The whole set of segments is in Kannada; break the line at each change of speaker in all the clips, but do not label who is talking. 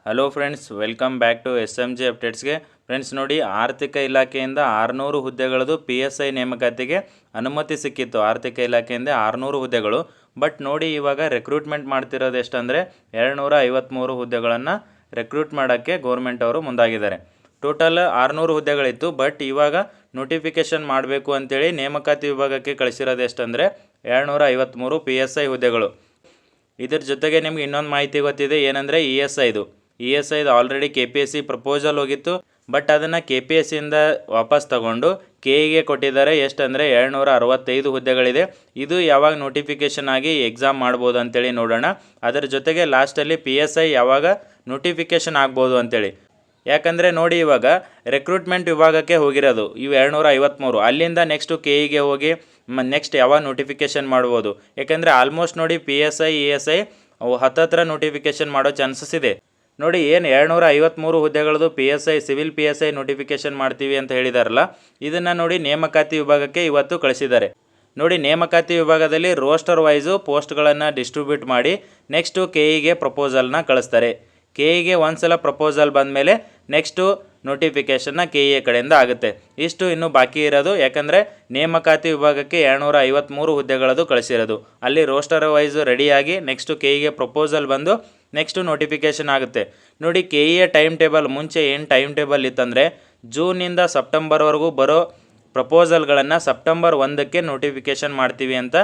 Hello friends, welcome back to SMG ಅಪ್ಡೇಟ್ಸ್ಗೆ. ಫ್ರೆಂಡ್ಸ್ ನೋಡಿ, ಆರ್ಥಿಕ ಇಲಾಖೆಯಿಂದ 600 ಹುದ್ದೆಗಳದು PSI ನೇಮಕಾತಿಗೆ ಅನುಮತಿ ಸಿಕ್ಕಿತ್ತು. ಆರ್ಥಿಕ ಇಲಾಖೆಯಿಂದ 600 ಹುದ್ದೆಗಳು. ಬಟ್ ನೋಡಿ, ಇವಾಗ ರೆಕ್ರೂಟ್ಮೆಂಟ್ ಮಾಡ್ತಿರೋದು ಎಷ್ಟಂದರೆ 253 ಹುದ್ದೆಗಳನ್ನು ರೆಕ್ರೂಟ್ ಮಾಡೋಕ್ಕೆ ಗೌರ್ಮೆಂಟ್ ಅವರು ಮುಂದಾಗಿದ್ದಾರೆ. ಟೋಟಲ್ 600 ಹುದ್ದೆಗಳಿತ್ತು. ಬಟ್ ಇವಾಗ ನೋಟಿಫಿಕೇಷನ್ ಮಾಡಬೇಕು ಅಂತೇಳಿ ನೇಮಕಾತಿ ವಿಭಾಗಕ್ಕೆ ಕಳಿಸಿರೋದು ಎಷ್ಟಂದರೆ 253 PSI ಹುದ್ದೆಗಳು. ಇದ್ರ ಜೊತೆಗೆ ನಿಮ್ಗೆ ಇನ್ನೊಂದು ಮಾಹಿತಿ ಗೊತ್ತಿದೆ, ಏನಂದರೆ ESIದು ಆಲ್ರೆಡಿ KPSC ಪ್ರಪೋಸಲ್ ಹೋಗಿತ್ತು. ಬಟ್ ಅದನ್ನು KPSCಯಿಂದ ವಾಪಸ್ ತಗೊಂಡು KEಗೆ ಕೊಟ್ಟಿದ್ದಾರೆ. ಎಷ್ಟಂದರೆ 265 ಹುದ್ದೆಗಳಿದೆ. ಇದು ಯಾವಾಗ ನೋಟಿಫಿಕೇಷನ್ ಆಗಿ ಎಕ್ಸಾಮ್ ಮಾಡ್ಬೋದು ಅಂತೇಳಿ ನೋಡೋಣ. ಅದರ ಜೊತೆಗೆ ಲಾಸ್ಟಲ್ಲಿ PSI ಯಾವಾಗ ನೋಟಿಫಿಕೇಷನ್ ಆಗ್ಬೋದು ಅಂತೇಳಿ. ಯಾಕಂದರೆ ನೋಡಿ, ಇವಾಗ ರೆಕ್ರೂಟ್ಮೆಂಟ್ ವಿಭಾಗಕ್ಕೆ ಹೋಗಿರೋದು ಇವು 253. ಅಲ್ಲಿಂದ ನೆಕ್ಸ್ಟು KEಗೆ ಹೋಗಿ ನೆಕ್ಸ್ಟ್ ಯಾವಾಗ ನೋಟಿಫಿಕೇಷನ್ ಮಾಡ್ಬೋದು. ಯಾಕಂದರೆ ಆಲ್ಮೋಸ್ಟ್ ನೋಡಿ PSI ESI ಹತ್ತತ್ರ ನೋಟಿಫಿಕೇಷನ್ ಮಾಡೋ ಚಾನ್ಸಸ್ ಇದೆ. ನೋಡಿ, ಏನು 253 ಹುದ್ದೆಗಳದು PSI ಸಿವಿಲ್ PSI ನೋಟಿಫಿಕೇಷನ್ ಮಾಡ್ತೀವಿ ಅಂತ ಹೇಳಿದಾರಲ್ಲ, ಇದನ್ನು ನೋಡಿ ನೇಮಕಾತಿ ವಿಭಾಗಕ್ಕೆ ಇವತ್ತು ಕಳಿಸಿದ್ದಾರೆ. ನೋಡಿ, ನೇಮಕಾತಿ ವಿಭಾಗದಲ್ಲಿ ರೋಸ್ಟರ್ ವೈಸು ಪೋಸ್ಟ್ಗಳನ್ನು ಡಿಸ್ಟ್ರಿಬ್ಯೂಟ್ ಮಾಡಿ ನೆಕ್ಸ್ಟು KEಗೆ ಪ್ರಪೋಸಲ್ನ ಕಳಿಸ್ತಾರೆ. KEಗೆ ಒಂದ್ಸಲ ಪ್ರಪೋಸಲ್ ಬಂದಮೇಲೆ ನೆಕ್ಸ್ಟು ನೋಟಿಫಿಕೇಷನ್ನ KE ಕಡೆಯಿಂದ ಆಗುತ್ತೆ. ಇಷ್ಟು ಇನ್ನೂ ಬಾಕಿ ಇರೋದು. ಯಾಕಂದರೆ ನೇಮಕಾತಿ ವಿಭಾಗಕ್ಕೆ 253 ಹುದ್ದೆಗಳದು ಕಳಿಸಿರೋದು. ಅಲ್ಲಿ ರೋಸ್ಟರ್ ವೈಸು ರೆಡಿಯಾಗಿ ನೆಕ್ಸ್ಟು KEಗೆ ಪ್ರಪೋಸಲ್ ಬಂದು ನೆಕ್ಸ್ಟು ನೋಟಿಫಿಕೇಷನ್ ಆಗುತ್ತೆ. ನೋಡಿ, KEಯ ಟೈಮ್ ಟೇಬಲ್ ಮುಂಚೆ ಏನು ಟೈಮ್ ಟೇಬಲ್ ಇತ್ತಂದರೆ ಜೂನಿಂದ ಸೆಪ್ಟೆಂಬರ್ವರೆಗೂ ಬರೋ ಪ್ರಪೋಸಲ್ಗಳನ್ನು ಸೆಪ್ಟೆಂಬರ್ 1ಕ್ಕೆ ನೋಟಿಫಿಕೇಷನ್ ಮಾಡ್ತೀವಿ ಅಂತ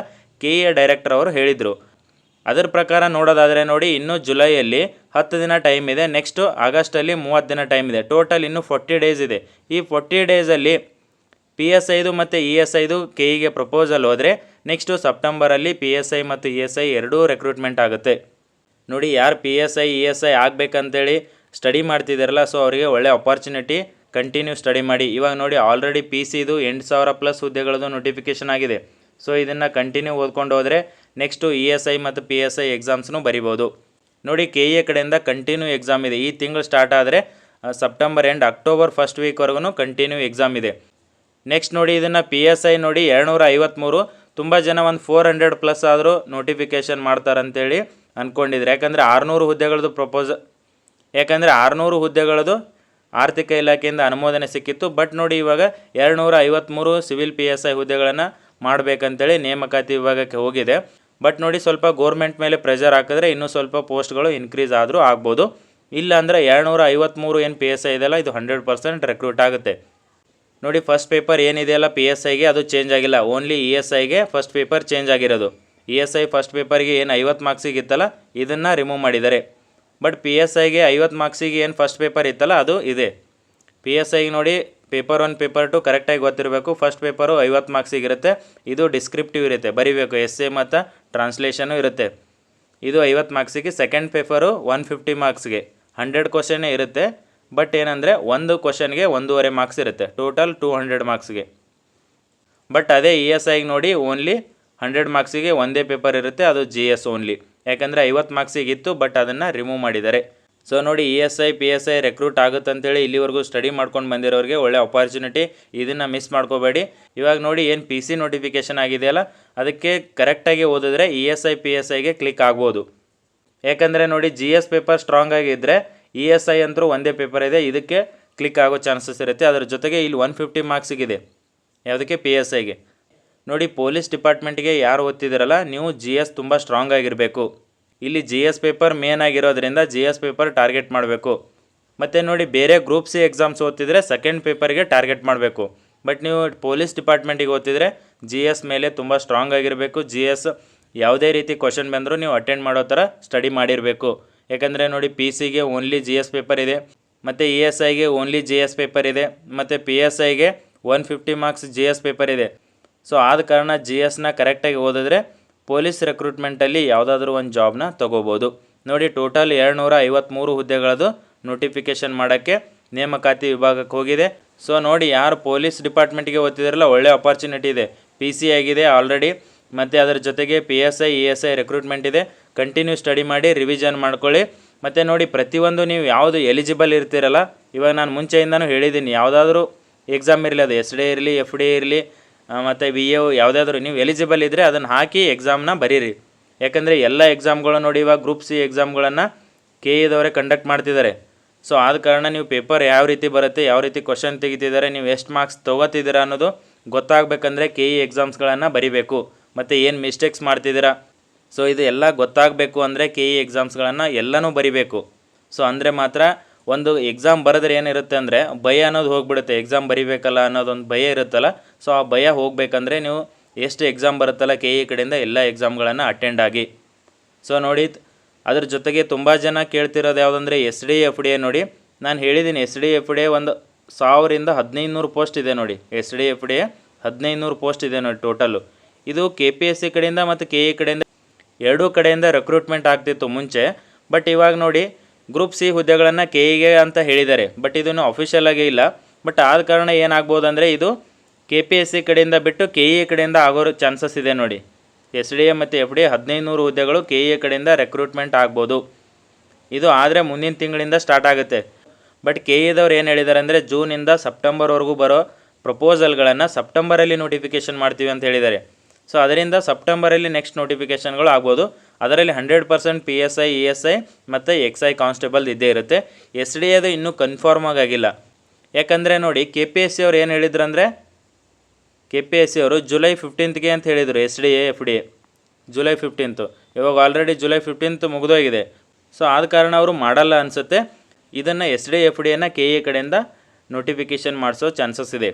KEಯ ಡೈರೆಕ್ಟರ್ ಅವರು ಹೇಳಿದರು. ಅದರ ಪ್ರಕಾರ ನೋಡೋದಾದರೆ ನೋಡಿ, ಇನ್ನೂ ಜುಲೈಯಲ್ಲಿ 10 ದಿನ ಟೈಮ್ ಇದೆ. ನೆಕ್ಸ್ಟು ಆಗಸ್ಟಲ್ಲಿ 30 ದಿನ ಟೈಮ್ ಇದೆ. ಟೋಟಲ್ ಇನ್ನೂ 40 ಡೇಸ್ ಇದೆ. ಈ 40 ಡೇಸಲ್ಲಿ PSIದು ಮತ್ತು ESIದು KEಗೆ ಪ್ರಪೋಸಲ್ ಹೋದರೆ ನೆಕ್ಸ್ಟು ಸೆಪ್ಟೆಂಬರಲ್ಲಿ PSI ಮತ್ತು ESI ಎರಡೂ ರೆಕ್ರೂಟ್ಮೆಂಟ್ ಆಗುತ್ತೆ. ನೋಡಿ, ಯಾರು PSI ESI ಆಗಬೇಕಂತೇಳಿ ಸ್ಟಡಿ ಮಾಡ್ತಿದ್ದಾರಲ್ಲ, ಸೊ ಅವರಿಗೆ ಒಳ್ಳೆ ಅಪಾರ್ಚುನಿಟಿ. ಕಂಟಿನ್ಯೂ ಸ್ಟಡಿ ಮಾಡಿ. ಇವಾಗ ನೋಡಿ, ಆಲ್ರೆಡಿ PCದು 8,000+ ಹುದ್ದೆಗಳದು ನೋಟಿಫಿಕೇಷನ್ ಆಗಿದೆ. ಸೊ ಇದನ್ನು ಕಂಟಿನ್ಯೂ ಓದ್ಕೊಂಡು ಹೋದರೆ ನೆಕ್ಸ್ಟು ESI ಮತ್ತು PSI ಎಕ್ಸಾಮ್ಸ್ನೂ ಬರಿಬೋದು. ನೋಡಿ, KE ಕಡೆಯಿಂದ ಕಂಟಿನ್ಯೂ ಎಕ್ಸಾಮ್ ಇದೆ. ಈ ತಿಂಗಳು ಸ್ಟಾರ್ಟ್ ಆದರೆ ಸೆಪ್ಟೆಂಬರ್ ಎಂಡ್ ಅಕ್ಟೋಬರ್ ಫಸ್ಟ್ ವೀಕ್ವರೆಗೂ ಕಂಟಿನ್ಯೂ ಎಕ್ಸಾಮ್ ಇದೆ. ನೆಕ್ಸ್ಟ್ ನೋಡಿ, ಇದನ್ನು PSI ನೋಡಿ 253. ತುಂಬ ಜನ ಒಂದು 400+ ಆದರೂ ನೋಟಿಫಿಕೇಷನ್ ಮಾಡ್ತಾರಂತೇಳಿ ಅಂದ್ಕೊಂಡಿದ್ರು. ಯಾಕಂದರೆ 600 ಹುದ್ದೆಗಳದು ಯಾಕಂದರೆ 600 ಹುದ್ದೆಗಳದು ಆರ್ಥಿಕ ಇಲಾಖೆಯಿಂದ ಅನುಮೋದನೆ ಸಿಕ್ಕಿತ್ತು. ಬಟ್ ನೋಡಿ, ಇವಾಗ 253 ಸಿವಿಲ್ PSI ಹುದ್ದೆಗಳನ್ನು ಮಾಡಬೇಕಂತೇಳಿ ನೇಮಕಾತಿ ವಿಭಾಗಕ್ಕೆ ಹೋಗಿದೆ. ಬಟ್ ನೋಡಿ, ಸ್ವಲ್ಪ ಗೋರ್ಮೆಂಟ್ ಮೇಲೆ ಪ್ರೆಷರ್ ಹಾಕಿದ್ರೆ ಇನ್ನೂ ಸ್ವಲ್ಪ ಪೋಸ್ಟ್ಗಳು ಇನ್ಕ್ರೀಸ್ ಆದರೂ ಆಗ್ಬೋದು. ಇಲ್ಲ ಅಂದರೆ 253 ಏನು PSI ಇದೆಯಲ್ಲ, ಇದು 100% ರೆಕ್ರೂಟ್ ಆಗುತ್ತೆ. ನೋಡಿ, ಫಸ್ಟ್ ಪೇಪರ್ ಏನಿದೆಯಲ್ಲ PSIಗೆ ಅದು ಚೇಂಜ್ ಆಗಿಲ್ಲ. ಓನ್ಲಿ ESIಗೆ ಫಸ್ಟ್ ಪೇಪರ್ ಚೇಂಜ್ ಆಗಿರೋದು. ESI ಫಸ್ಟ್ ಪೇಪರ್ಗೆ ಏನು 50 ಮಾರ್ಕ್ಸಿಗೆ ಇತ್ತಲ್ಲ, ಇದನ್ನು ರಿಮೂವ್ ಮಾಡಿದ್ದಾರೆ. ಬಟ್ PSIಗೆ 50 ಮಾರ್ಕ್ಸಿಗೆ ಏನು ಫಸ್ಟ್ ಪೇಪರ್ ಇತ್ತಲ್ಲ, ಅದು ಇದೆ. PSIಗೆ ನೋಡಿ, ಪೇಪರ್ 1 ಪೇಪರ್ 2 ಕರೆಕ್ಟಾಗಿ ಗೊತ್ತಿರಬೇಕು. ಫಸ್ಟ್ ಪೇಪರು 50 ಮಾರ್ಕ್ಸಿಗೆ ಇರುತ್ತೆ. ಇದು ಡಿಸ್ಕ್ರಿಪ್ಟಿವ್ ಇರುತ್ತೆ, ಬರಿಬೇಕು. ಎಸ್ಸೆ ಮತ್ತು ಟ್ರಾನ್ಸ್ಲೇಷನು ಇರುತ್ತೆ. ಇದು 50 ಮಾರ್ಕ್ಸಿಗೆ. ಸೆಕೆಂಡ್ ಪೇಪರು 150 ಮಾರ್ಕ್ಸ್ಗೆ 100 ಕ್ವಶನ್ನೇ ಇರುತ್ತೆ. ಬಟ್ ಏನಂದರೆ ಒಂದು ಕ್ವಶನ್ಗೆ 1.5 ಮಾರ್ಕ್ಸ್ ಇರುತ್ತೆ. ಟೋಟಲ್ 200 ಮಾರ್ಕ್ಸ್ಗೆ. ಬಟ್ ಅದೇ ESIಗೆ ನೋಡಿ, ಓನ್ಲಿ 100 ಮಾರ್ಕ್ಸಿಗೆ ಒಂದೇ ಪೇಪರ್ ಇರುತ್ತೆ. ಅದು GS ಓನ್ಲಿ. ಯಾಕಂದರೆ 50 ಮಾರ್ಕ್ಸಿಗೆ ಇತ್ತು, ಬಟ್ ಅದನ್ನು ರಿಮೂವ್ ಮಾಡಿದ್ದಾರೆ. ಸೊ ನೋಡಿ, ESI PSI ರೆಕ್ರೂಟ್ ಆಗುತ್ತಂತೇಳಿ ಇಲ್ಲಿವರೆಗೂ ಸ್ಟಡಿ ಮಾಡ್ಕೊಂಡು ಬಂದಿರೋರಿಗೆ ಒಳ್ಳೆ ಅಪಾರ್ಚುನಿಟಿ. ಇದನ್ನು ಮಿಸ್ ಮಾಡ್ಕೋಬೇಡಿ. ಇವಾಗ ನೋಡಿ, ಏನು PC ನೋಟಿಫಿಕೇಷನ್ ಆಗಿದೆಯಲ್ಲ, ಅದಕ್ಕೆ ಕರೆಕ್ಟಾಗಿ ಓದಿದ್ರೆ ESI PSIಗೆ ಕ್ಲಿಕ್ ಆಗ್ಬೋದು. ಯಾಕಂದರೆ ನೋಡಿ, GS ಪೇಪರ್ ಸ್ಟ್ರಾಂಗ್ ಆಗಿದ್ದರೆ ESI ಅಂತರೂ ಒಂದೇ ಪೇಪರ್ ಇದೆ, ಇದಕ್ಕೆ ಕ್ಲಿಕ್ ಆಗೋ ಚಾನ್ಸಸ್ ಇರುತ್ತೆ. ಅದರ ಜೊತೆಗೆ ಇಲ್ಲಿ 150 ಮಾರ್ಕ್ಸಿಗಿದೆ. ಯಾವುದಕ್ಕೆ? PSIಗೆ. ನೋಡಿ, ಪೊಲೀಸ್ ಡಿಪಾರ್ಟ್ಮೆಂಟ್ಗೆ ಯಾರು ಓದ್ತಿದ್ದೀರಲ್ಲ, ನೀವು GS ತುಂಬ ಸ್ಟ್ರಾಂಗ್ ಆಗಿರಬೇಕು. ಇಲ್ಲಿ GS ಪೇಪರ್ ಮೇನ್ ಆಗಿರೋದ್ರಿಂದ GS ಪೇಪರ್ ಟಾರ್ಗೆಟ್ ಮಾಡಬೇಕು. ಮತ್ತು ನೋಡಿ, ಬೇರೆ ಗ್ರೂಪ್ C ಎಕ್ಸಾಮ್ಸ್ ಓದ್ತಿದ್ರೆ ಸೆಕೆಂಡ್ ಪೇಪರ್ಗೆ ಟಾರ್ಗೆಟ್ ಮಾಡಬೇಕು. ಬಟ್ ನೀವು ಪೊಲೀಸ್ ಡಿಪಾರ್ಟ್ಮೆಂಟಿಗೆ ಓದ್ತಿದ್ರೆ GS ಮೇಲೆ ತುಂಬ ಸ್ಟ್ರಾಂಗ್ ಆಗಿರಬೇಕು. GS ಯಾವುದೇ ರೀತಿ ಕ್ವಶನ್ ಬಂದರೂ ನೀವು ಅಟೆಂಡ್ ಮಾಡೋ ಥರ ಸ್ಟಡಿ ಮಾಡಿರಬೇಕು. ಯಾಕಂದರೆ ನೋಡಿ, PCಗೆ ಓನ್ಲಿ GS ಪೇಪರ್ ಇದೆ, ಮತ್ತು ESIಗೆ ಓನ್ಲಿ GS ಪೇಪರ್ ಇದೆ, ಮತ್ತು PSIಗೆ 150 ಮಾರ್ಕ್ಸ್ GS ಪೇಪರ್ ಇದೆ. ಸೊ ಆದ ಕಾರಣ GSನ ಕರೆಕ್ಟಾಗಿ ಓದಿದ್ರೆ ಪೊಲೀಸ್ ರೆಕ್ರೂಟ್ಮೆಂಟಲ್ಲಿ ಯಾವುದಾದ್ರೂ ಒಂದು ಜಾಬ್ನ ತೊಗೋಬೋದು. ನೋಡಿ, ಟೋಟಲ್ 253 ಹುದ್ದೆಗಳದು ನೋಟಿಫಿಕೇಷನ್ ಮಾಡೋಕ್ಕೆ ನೇಮಕಾತಿ ವಿಭಾಗಕ್ಕೆ ಹೋಗಿದೆ. ಸೊ ನೋಡಿ, ಯಾರು ಪೊಲೀಸ್ ಡಿಪಾರ್ಟ್ಮೆಂಟಿಗೆ ಓದ್ತಿದ್ರಲ್ಲ, ಒಳ್ಳೆ ಅಪಾರ್ಚುನಿಟಿ ಇದೆ. PC ಆಗಿದೆ ಆಲ್ರೆಡಿ, ಮತ್ತು ಅದರ ಜೊತೆಗೆ PSI ESI ರೆಕ್ರೂಟ್ಮೆಂಟ್ ಇದೆ. ಕಂಟಿನ್ಯೂ ಸ್ಟಡಿ ಮಾಡಿ, ರಿವಿಷನ್ ಮಾಡ್ಕೊಳ್ಳಿ. ಮತ್ತು ನೋಡಿ, ಪ್ರತಿಯೊಂದು ನೀವು ಯಾವುದು ಎಲಿಜಿಬಲ್ ಇರ್ತೀರಲ್ಲ, ಇವಾಗ ನಾನು ಮುಂಚೆಯಿಂದನೂ ಹೇಳಿದ್ದೀನಿ, ಯಾವುದಾದ್ರೂ ಎಕ್ಸಾಮ್ ಇರಲಿ, ಅದು SD ಇರಲಿ, FD ಇರಲಿ, ಮತ್ತು VA ಯಾವುದಾದ್ರೂ ನೀವು ಎಲಿಜಿಬಲ್ ಇದ್ದರೆ ಅದನ್ನು ಹಾಕಿ ಎಕ್ಸಾಮ್ನ ಬರೀರಿ. ಯಾಕಂದರೆ ಎಲ್ಲ ಎಕ್ಸಾಮ್ಗಳು ನೋಡಿ, ಇವಾಗ ಗ್ರೂಪ್ C ಎಕ್ಸಾಮ್ಗಳನ್ನು ಕೆ ಇದವರೇ ಕಂಡಕ್ಟ್ ಮಾಡ್ತಿದ್ದಾರೆ. ಸೊ ಆದ ಕಾರಣ ನೀವು ಪೇಪರ್ ಯಾವ ರೀತಿ ಬರುತ್ತೆ, ಯಾವ ರೀತಿ ಕ್ವಶನ್ ತೆಗಿತಿದ್ದಾರೆ, ನೀವು ಎಷ್ಟು ಮಾರ್ಕ್ಸ್ ತೊಗೋತಿದ್ದೀರಾ ಅನ್ನೋದು ಗೊತ್ತಾಗಬೇಕಂದ್ರೆ ಕೆ ಇ ಎಕ್ಸಾಮ್ಸ್ಗಳನ್ನು ಬರಿಬೇಕು. ಮತ್ತು ಏನು ಮಿಸ್ಟೇಕ್ಸ್ ಮಾಡ್ತಿದ್ದೀರಾ, ಸೊ ಇದು ಎಲ್ಲ ಗೊತ್ತಾಗಬೇಕು ಅಂದರೆ ಕೆ ಇ ಎಕ್ಸಾಮ್ಸ್ಗಳನ್ನು ಎಲ್ಲನೂ ಬರಿಬೇಕು. ಸೊ ಅಂದರೆ ಮಾತ್ರ ಒಂದು ಎಕ್ಸಾಮ್ ಬರೆದ್ರೆ ಏನಿರುತ್ತೆ ಅಂದರೆ ಭಯ ಅನ್ನೋದು ಹೋಗ್ಬಿಡುತ್ತೆ. ಎಕ್ಸಾಮ್ ಬರಿಬೇಕಲ್ಲ ಅನ್ನೋದೊಂದು ಭಯ ಇರುತ್ತಲ್ಲ, ಸೊ ಆ ಭಯ ಹೋಗಬೇಕಂದ್ರೆ ನೀವು ಎಷ್ಟು ಎಕ್ಸಾಮ್ ಬರುತ್ತಲ್ಲ ಕೆ ಇ ಕಡೆಯಿಂದ ಎಲ್ಲ ಎಕ್ಸಾಮ್ಗಳನ್ನು ಅಟೆಂಡ್ ಆಗಿ. ಸೊ ನೋಡಿ, ಅದ್ರ ಜೊತೆಗೆ ತುಂಬ ಜನ ಕೇಳ್ತಿರೋದು ಯಾವುದಂದರೆ S D F D A. ನೋಡಿ ನಾನು ಹೇಳಿದ್ದೀನಿ, S D F D A ಒಂದು 1000ರಿಂದ 1500 ಪೋಸ್ಟ್ ಇದೆ ನೋಡಿ. S D F D A 1500 post ಇದೆ ನೋಡಿ ಟೋಟಲ್ಲು. ಇದು ಕೆ ಪಿ ಎಸ್ ಸಿ ಕಡೆಯಿಂದ ಮತ್ತು ಕೆ ಇ ಕಡೆಯಿಂದ ಎರಡೂ ಕಡೆಯಿಂದ ರೆಕ್ರೂಟ್ಮೆಂಟ್ ಆಗ್ತಿತ್ತು ಮುಂಚೆ. ಬಟ್ ಇವಾಗ ನೋಡಿ ಗ್ರೂಪ್ ಸಿ ಹುದ್ದೆಗಳನ್ನು ಕೆ ಇಗೆ ಅಂತ ಹೇಳಿದ್ದಾರೆ, ಬಟ್ ಇದನ್ನು ಅಫಿಷಿಯಲ್ ಆಗಿ ಇಲ್ಲ. ಬಟ್ ಆದ ಕಾರಣ ಏನಾಗ್ಬೋದು ಅಂದರೆ ಇದು ಕೆ ಪಿ ಎಸ್ ಸಿ ಕಡೆಯಿಂದ ಬಿಟ್ಟು ಕೆ ಇ ಕಡೆಯಿಂದ ಆಗೋ ಚಾನ್ಸಸ್ ಇದೆ ನೋಡಿ. ಎಸ್ ಡಿ ಎ ಮತ್ತು ಎಫ್ ಡಿ ಎ 1500 ಹುದ್ದೆಗಳು ಕೆ ಇ ಕಡೆಯಿಂದ ರೆಕ್ರೂಟ್ಮೆಂಟ್ ಆಗ್ಬೋದು. ಇದು ಆದರೆ ಮುಂದಿನ ತಿಂಗಳಿಂದ ಸ್ಟಾರ್ಟ್ ಆಗುತ್ತೆ. ಬಟ್ ಕೆ ಇದವ್ರು ಏನು ಹೇಳಿದ್ದಾರೆ ಅಂದರೆ ಜೂನಿಂದ ಸೆಪ್ಟೆಂಬರ್ವರೆಗೂ ಬರೋ ಪ್ರಪೋಸಲ್ಗಳನ್ನು ಸೆಪ್ಟೆಂಬರಲ್ಲಿ ನೋಟಿಫಿಕೇಷನ್ ಮಾಡ್ತೀವಿ ಅಂತ ಹೇಳಿದ್ದಾರೆ. ಸೊ ಅದರಿಂದ ಸೆಪ್ಟೆಂಬರಲ್ಲಿ ನೆಕ್ಸ್ಟ್ ನೋಟಿಫಿಕೇಷನ್ಗಳು ಆಗ್ಬೋದು. ಅದರಲ್ಲಿ 100% P S I, E S I ಮತ್ತು ಎಕ್ಸ್ ಐ ಕಾನ್ಸ್ಟೇಬಲ್ ಇದ್ದೇ ಇರುತ್ತೆ. ಎಸ್ ಡಿ ಎದು ಇನ್ನೂ ಕನ್ಫರ್ಮ್ ಆಗಿಲ್ಲ. ಯಾಕಂದರೆ ನೋಡಿ ಕೆ ಪಿ ಎಸ್ ಸಿ ಅವ್ರು ಏನು ಹೇಳಿದ್ರು ಅಂದರೆ ಕೆ ಪಿ ಎಸ್ ಸಿ ಅವರು ಜುಲೈ 15ಗೆ ಅಂತ ಹೇಳಿದರು. S D A F D A July 15. ಇವಾಗ ಆಲ್ರೆಡಿ ಜುಲೈ 15 ಮುಗಿದೋಗಿದೆ. ಸೊ ಆದ ಕಾರಣ ಅವರು ಮಾಡಲ್ಲ ಅನಿಸುತ್ತೆ. ಇದನ್ನು ಎಸ್ ಡಿ ಎಫ್ ಡಿ ಎನ ಕೆ ಎ ಕಡೆಯಿಂದ ನೋಟಿಫಿಕೇಷನ್ ಮಾಡಿಸೋ ಚಾನ್ಸಸ್ ಇದೆ.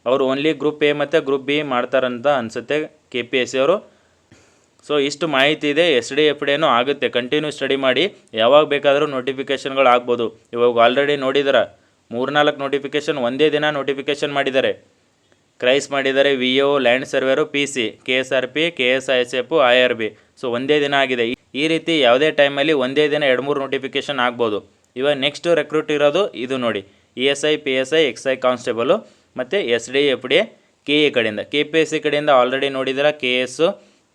ಅವರು ಓನ್ಲಿ ಗ್ರೂಪ್ ಎ ಮತ್ತು ಗ್ರೂಪ್ ಬಿ ಮಾಡ್ತಾರಂತ ಅನಿಸುತ್ತೆ ಕೆ ಪಿ ಎಸ್ ಸಿ ಅವರು. ಸೊ ಇಷ್ಟು ಮಾಹಿತಿ ಇದೆ. ಎಸ್ ಡಿ ಎಫ್ ಡಿ ಏನೂ ಆಗುತ್ತೆ, ಕಂಟಿನ್ಯೂ ಸ್ಟಡಿ ಮಾಡಿ, ಯಾವಾಗ ಬೇಕಾದರೂ ನೋಟಿಫಿಕೇಷನ್ಗಳು ಆಗ್ಬೋದು. ಇವಾಗ ಆಲ್ರೆಡಿ ನೋಡಿದಾರೆ 3-4 ನೋಟಿಫಿಕೇಷನ್ ಒಂದೇ ದಿನ ನೋಟಿಫಿಕೇಷನ್ ಮಾಡಿದ್ದಾರೆ. ಕ್ರೈಸ್ ಮಾಡಿದ್ದಾರೆ, V O, land surveyor, P C, K S R P, K S I S F, I R B. So ಒಂದೇ ದಿನ ಆಗಿದೆ. ಈ ರೀತಿ ಯಾವುದೇ ಟೈಮಲ್ಲಿ ಒಂದೇ ದಿನ 2-3 ನೋಟಿಫಿಕೇಷನ್ ಆಗ್ಬೋದು. ಇವಾಗ ನೆಕ್ಸ್ಟು ರೆಕ್ರೂಟ್ ಇರೋದು ಇದು ನೋಡಿ, E S I, P S I, X I constable ಮತ್ತು S D F D K A ಕಡೆಯಿಂದ. ಕೆ ಪಿ ಎಸ್ ಸಿ ಕಡೆಯಿಂದ ಆಲ್ರೆಡಿ ನೋಡಿದರೆ ಕೆ ಎಸ್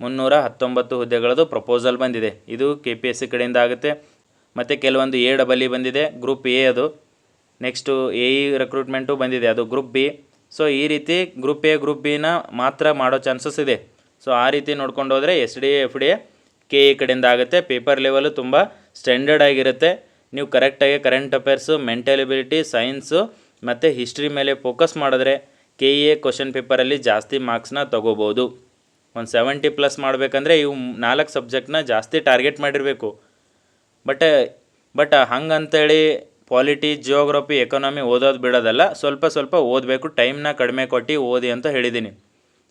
319 ಹುದ್ದೆಗಳದು ಪ್ರಪೋಸಲ್ ಬಂದಿದೆ. ಇದು ಕೆ ಪಿ ಎಸ್ ಸಿ ಕಡೆಯಿಂದ ಆಗುತ್ತೆ. ಮತ್ತು ಕೆಲವೊಂದು ಎ ಡಬಲ್ ಇ ಬಂದಿದೆ, ಗ್ರೂಪ್ ಎ ಅದು. ನೆಕ್ಸ್ಟು ಎ ಇ ರೆಕ್ರೂಟ್ಮೆಂಟು ಬಂದಿದೆ, ಅದು ಗ್ರೂಪ್ ಬಿ. ಸೊ ಈ ರೀತಿ ಗ್ರೂಪ್ ಎ ಗ್ರೂಪ್ ಬಿನ ಮಾತ್ರ ಮಾಡೋ ಚಾನ್ಸಸ್ ಇದೆ. ಸೊ ಆ ರೀತಿ ನೋಡ್ಕೊಂಡು ಹೋದರೆ S D F D K E ಕಡೆಯಿಂದ ಆಗುತ್ತೆ. ಪೇಪರ್ ಲೆವೆಲು ತುಂಬ ಸ್ಟ್ಯಾಂಡರ್ಡ್ ಆಗಿರುತ್ತೆ. ನೀವು ಕರೆಕ್ಟಾಗಿ current affairs, mental ability, science ಮತ್ತು ಹಿಸ್ಟ್ರಿ ಮೇಲೆ ಫೋಕಸ್ ಮಾಡಿದ್ರೆ ಕೆ ಇ ಎ ಕ್ವಶನ್ ಪೇಪರಲ್ಲಿ ಜಾಸ್ತಿ ಮಾರ್ಕ್ಸ್ನ ತೊಗೋಬೋದು. ಒಂದು 70+ ಮಾಡಬೇಕಂದ್ರೆ ಇವು 4 ಸಬ್ಜೆಕ್ಟ್ನ ಜಾಸ್ತಿ ಟಾರ್ಗೆಟ್ ಮಾಡಿರಬೇಕು. ಬಟ್ ಹಂಗಂತೇಳಿ ಪಾಲಿಟಿ, ಜಿಯೋಗ್ರಫಿ, ಎಕಾನಮಿ ಓದೋದು ಬಿಡೋದಲ್ಲ, ಸ್ವಲ್ಪ ಓದಬೇಕು. ಟೈಮ್ನ ಕಡಿಮೆ ಕೊಟ್ಟು ಓದಿ ಅಂತ ಹೇಳಿದ್ದೀನಿ.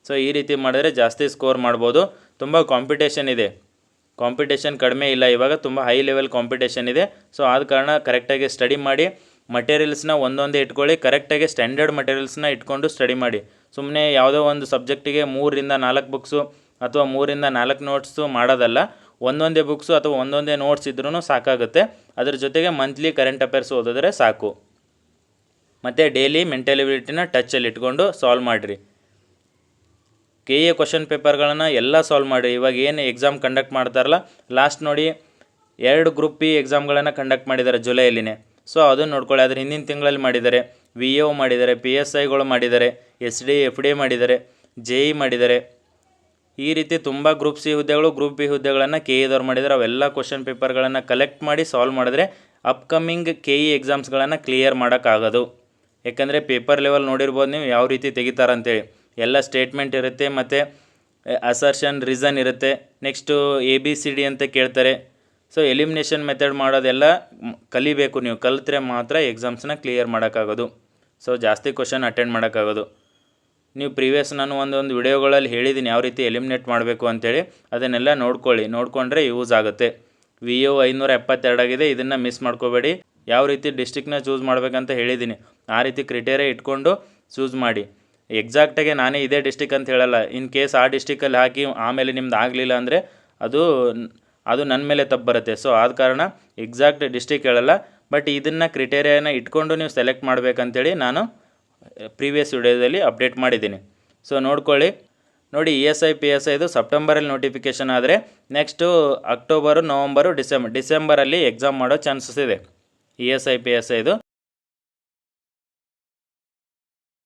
ಸೊ ಈ ರೀತಿ ಮಾಡಿದ್ರೆ ಜಾಸ್ತಿ ಸ್ಕೋರ್ ಮಾಡ್ಬೋದು. ತುಂಬ ಕಾಂಪಿಟೇಷನ್ ಇದೆ, ಕಾಂಪಿಟೇಷನ್ ಕಡಿಮೆ ಇಲ್ಲ. ಇವಾಗ ತುಂಬ ಹೈ ಲೆವೆಲ್ ಕಾಂಪಿಟೇಷನ್ ಇದೆ. ಸೊ ಆದ ಕಾರಣ ಕರೆಕ್ಟಾಗಿ ಸ್ಟಡಿ ಮಾಡಿ, ಮಟೀರಿಯಲ್ಸ್ನ ಒಂದೊಂದೇ ಇಟ್ಕೊಳ್ಳಿ. ಕರೆಕ್ಟಾಗಿ ಸ್ಟ್ಯಾಂಡರ್ಡ್ ಮಟೀರಿಯಲ್ಸ್ನ ಇಟ್ಕೊಂಡು ಸ್ಟಡಿ ಮಾಡಿ. ಸುಮ್ಮನೆ ಯಾವುದೋ ಒಂದು ಸಬ್ಜೆಕ್ಟಿಗೆ 3-4 ಬುಕ್ಸು ಅಥವಾ 3-4 ನೋಟ್ಸು ಮಾಡೋದಲ್ಲ. ಒಂದೊಂದೇ ಬುಕ್ಸು ಅಥವಾ ಒಂದೊಂದೇ ನೋಟ್ಸ್ ಇದ್ರೂ ಸಾಕಾಗುತ್ತೆ. ಅದ್ರ ಜೊತೆಗೆ ಮಂತ್ಲಿ ಕರೆಂಟ್ ಅಫೇರ್ಸ್ ಓದಿದ್ರೆ ಸಾಕು. ಮತ್ತು ಡೈಲಿ ಮೆಂಟಲ್ ಎಬಿಲಿಟಿನ ಟಚ್ಚಲ್ಲಿ ಇಟ್ಕೊಂಡು ಸಾಲ್ವ್ ಮಾಡಿರಿ. ಕೆ ಎ ಕ್ವಶನ್ ಪೇಪರ್ಗಳನ್ನು ಎಲ್ಲ ಸಾಲ್ವ್ ಮಾಡಿರಿ. ಇವಾಗ ಏನು ಎಕ್ಸಾಮ್ ಕಂಡಕ್ಟ್ ಮಾಡ್ತಾರಲ್ಲ, ಲಾಸ್ಟ್ ನೋಡಿ 2 ಗ್ರೂಪ್ ಬಿ ಎಕ್ಸಾಮ್ಗಳನ್ನು ಕಂಡಕ್ಟ್ ಮಾಡಿದ್ದಾರೆ ಜುಲೈಯಲ್ಲಿನೇ. ಸೊ ಅದನ್ನು ನೋಡ್ಕೊಳ್ಳಿ. ಅದ್ರ ಹಿಂದಿನ ತಿಂಗಳಲ್ಲಿ ಮಾಡಿದ್ದಾರೆ. ವಿ ಒ ಮಾಡಿದ್ದಾರೆ, ಪಿ ಎಸ್ ಐಗಳು ಮಾಡಿದ್ದಾರೆ, ಎಸ್ ಡಿ ಎಫ್ ಡಿ ಮಾಡಿದ್ದಾರೆ, ಜೆ ಇ ಮಾಡಿದ್ದಾರೆ. ಈ ರೀತಿ ತುಂಬ ಗ್ರೂಪ್ ಸಿ ಹುದ್ದೆಗಳು, ಗ್ರೂಪ್ ಬಿ ಹುದ್ದೆಗಳನ್ನು ಕೆ ಇದವ್ರು ಮಾಡಿದ್ದಾರೆ. ಅವೆಲ್ಲ ಕ್ವಶನ್ ಪೇಪರ್ಗಳನ್ನು ಕಲೆಕ್ಟ್ ಮಾಡಿ ಸಾಲ್ವ್ ಮಾಡಿದ್ರೆ ಅಪ್ಕಮಿಂಗ್ ಕೆ ಇ ಎಕ್ಸಾಮ್ಸ್ಗಳನ್ನು ಕ್ಲಿಯರ್ ಮಾಡೋಕ್ಕಾಗೋದು. ಯಾಕಂದರೆ ಪೇಪರ್ ಲೆವೆಲ್ ನೋಡಿರ್ಬೋದು ನೀವು ಯಾವ ರೀತಿ ತೆಗಿತಾರಂತೇಳಿ. ಎಲ್ಲ ಸ್ಟೇಟ್ಮೆಂಟ್ ಇರುತ್ತೆ ಮತ್ತು ಅಸರ್ಷನ್, ರೀಸನ್ ಇರುತ್ತೆ. ನೆಕ್ಸ್ಟು ABCD ಅಂತ ಕೇಳ್ತಾರೆ. ಸೊ ಎಲಿಮಿನೇಷನ್ ಮೆಥಡ್ ಮಾಡೋದೆಲ್ಲ ಕಲಿಬೇಕು. ನೀವು ಕಲಿತ್ರೆ ಮಾತ್ರ ಎಕ್ಸಾಮ್ಸ್ನ ಕ್ಲಿಯರ್ ಮಾಡೋಕ್ಕಾಗೋದು. ಸೊ ಜಾಸ್ತಿ ಕ್ವಶನ್ ಅಟೆಂಡ್ ಮಾಡೋಕ್ಕಾಗೋದು. ನೀವು ಪ್ರೀವಿಯಸ್ ನಾನು ಒಂದೊಂದು ವಿಡಿಯೋಗಳಲ್ಲಿ ಹೇಳಿದ್ದೀನಿ ಯಾವ ರೀತಿ ಎಲಿಮಿನೇಟ್ ಮಾಡಬೇಕು ಅಂತೇಳಿ. ಅದನ್ನೆಲ್ಲ ನೋಡಿಕೊಂಡ್ರೆ ಯೂಸ್ ಆಗುತ್ತೆ. ವಿ ಒ 572 ಆಗಿದೆ, ಇದನ್ನು ಮಿಸ್ ಮಾಡ್ಕೋಬೇಡಿ. ಯಾವ ರೀತಿ ಡಿಸ್ಟಿಕ್ನ ಚೂಸ್ ಮಾಡಬೇಕಂತ ಹೇಳಿದ್ದೀನಿ, ಆ ರೀತಿ ಕ್ರಿಟೇರಿಯಾ ಇಟ್ಕೊಂಡು ಚೂಸ್ ಮಾಡಿ. ಎಕ್ಸಾಕ್ಟಾಗಿ ನಾನೇ ಇದೇ ಡಿಸ್ಟಿಕ್ ಅಂತ ಹೇಳಲ್ಲ. ಇನ್ ಕೇಸ್ ಆ ಡಿಸ್ಟಿಕಲ್ಲಿ ಹಾಕಿ ಆಮೇಲೆ ನಿಮ್ದು ಆಗಲಿಲ್ಲ ಅಂದರೆ ಅದು ನನ್ನ ಮೇಲೆ ತಪ್ಪು ಬರುತ್ತೆ. ಸೊ ಆದ ಕಾರಣ ಎಕ್ಸಾಕ್ಟ್ ಡಿಸ್ಟಿಕ್ ಹೇಳಲ್ಲ. ಬಟ್ ಇದನ್ನು ಕ್ರಿಟೇರಿಯಾನ ಇಟ್ಕೊಂಡು ನೀವು ಸೆಲೆಕ್ಟ್ ಮಾಡಬೇಕಂತೇಳಿ ನಾನು ಪ್ರೀವಿಯಸ್ ವಿಡಿಯೋದಲ್ಲಿ ಅಪ್ಡೇಟ್ ಮಾಡಿದ್ದೀನಿ. ಸೊ ನೋಡ್ಕೊಳ್ಳಿ. ನೋಡಿ, E S I, P S ಐದು ಸೆಪ್ಟೆಂಬರಲ್ಲಿ ನೋಟಿಫಿಕೇಷನ್ ಆದರೆ ನೆಕ್ಸ್ಟು ಅಕ್ಟೋಬರು, ನವಂಬರು, ಡಿಸೆಂಬರಲ್ಲಿ ಎಕ್ಸಾಮ್ ಮಾಡೋ ಚಾನ್ಸಸ್ ಇದೆ. E S I, P S ಐದು